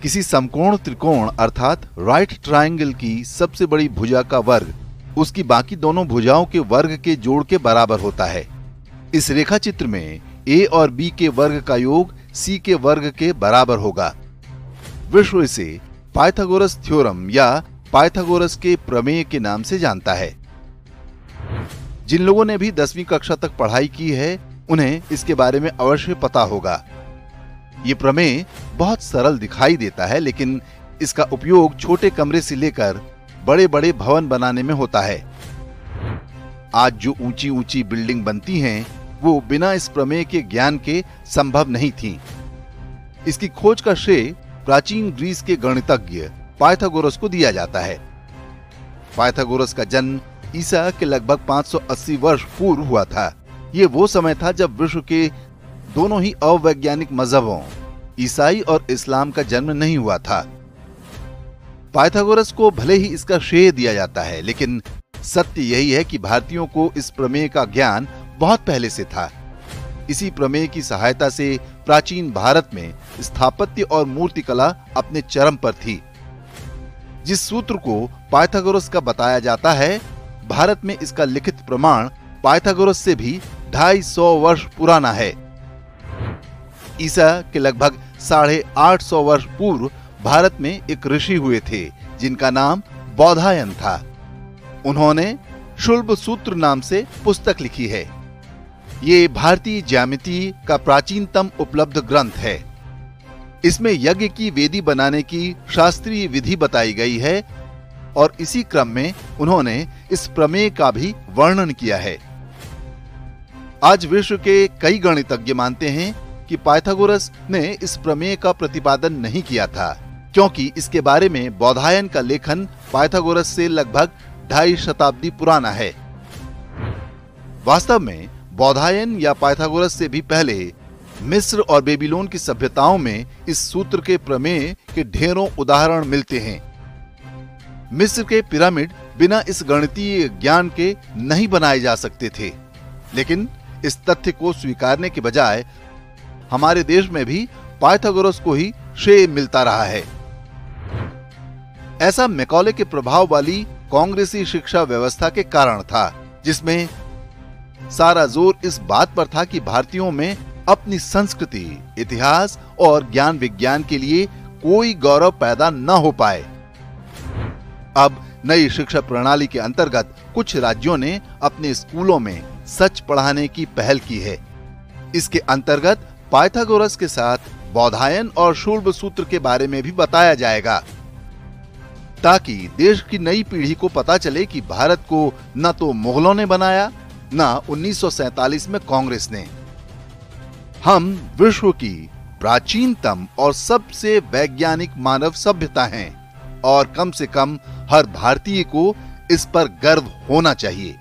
किसी समकोण त्रिकोण अर्थात राइट ट्रायंगल की सबसे बड़ी भुजा का वर्ग उसकी बाकी दोनों भुजाओं के वर्ग के जोड़ के बराबर होता है। इस रेखा चित्र में ए और बी के वर्ग का योग सी के वर्ग के बराबर होगा। विश्व इसे पाइथागोरस थ्योरम या पाइथागोरस के प्रमेय के नाम से जानता है। जिन लोगों ने भी 10वीं कक्षा तक पढ़ाई की है उन्हें इसके बारे में अवश्य पता होगा। ये प्रमेय बहुत सरल दिखाई देता है, लेकिन इसका उपयोग छोटे कमरे से लेकर बड़े बड़े भवन बनाने में होता है। आज जो ऊंची ऊंची बिल्डिंग बनती हैं, वो बिना इस प्रमेय के ज्ञान के संभव नहीं थीं। इसकी खोज का श्रेय प्राचीन ग्रीस के गणितज्ञ पाइथागोरस को दिया जाता है। पाइथागोरस का जन्म ईसा के लगभग 580 वर्ष पूर्व हुआ था। ये वो समय था जब विश्व के दोनों ही अवैज्ञानिक मजहबों ईसाई और इस्लाम का जन्म नहीं हुआ था। पाइथागोरस को भले ही इसका श्रेय दिया जाता है, लेकिन सत्य यही है कि भारतीयों को इस प्रमेय का ज्ञान बहुत पहले से था। इसी प्रमेय की सहायता से प्राचीन भारत में स्थापत्य और मूर्तिकला अपने चरम पर थी। जिस सूत्र को पाइथागोरस का बताया जाता है, भारत में इसका लिखित प्रमाण पाइथागोरस से भी 250 वर्ष पुराना है। ईसा के लगभग 850 वर्ष पूर्व भारत में एक ऋषि हुए थे जिनका नाम बौधायन था। उन्होंने शुल्ब सूत्र नाम से पुस्तक लिखी है। ये भारतीय ज्यामिति का प्राचीनतम उपलब्ध ग्रंथ है। इसमें यज्ञ की वेदी बनाने की शास्त्रीय विधि बताई गई है और इसी क्रम में उन्होंने इस प्रमेय का भी वर्णन किया है। आज विश्व के कई गणितज्ञ मानते हैं कि पाइथागोरस ने इस प्रमेय का प्रतिपादन नहीं किया था, क्योंकि इसके बारे में बौधायन का लेखन पाइथागोरस से लगभग 2.5 शताब्दी पुराना है। वास्तव में बौधायन या पाइथागोरस से भी पहले मिस्र और बेबीलोन की सभ्यताओं में इस सूत्र के प्रमेय के ढेरों उदाहरण मिलते हैं। मिस्र के पिरामिड बिना इस गणितीय ज्ञान के नहीं बनाए जा सकते थे, लेकिन इस तथ्य को स्वीकारने के बजाय हमारे देश में भी पाइथागोरस को ही श्रेय मिलता रहा है। ऐसा मैकॉले के प्रभाव वाली कांग्रेसी शिक्षा व्यवस्था के कारण था, जिसमें सारा जोर इस बात पर था कि भारतीयों में अपनी संस्कृति, इतिहास और ज्ञान विज्ञान के लिए कोई गौरव पैदा न हो पाए। अब नई शिक्षा प्रणाली के अंतर्गत कुछ राज्यों ने अपने स्कूलों में सच पढ़ाने की पहल की है। इसके अंतर्गत पाइथागोरस के साथ बौधायन और शुल्ब सूत्र के बारे में भी बताया जाएगा, ताकि देश की नई पीढ़ी को पता चले कि भारत को न तो मुगलों ने बनाया, न 1947 में कांग्रेस ने। हम विश्व की प्राचीनतम और सबसे वैज्ञानिक मानव सभ्यता हैं और कम से कम हर भारतीय को इस पर गर्व होना चाहिए।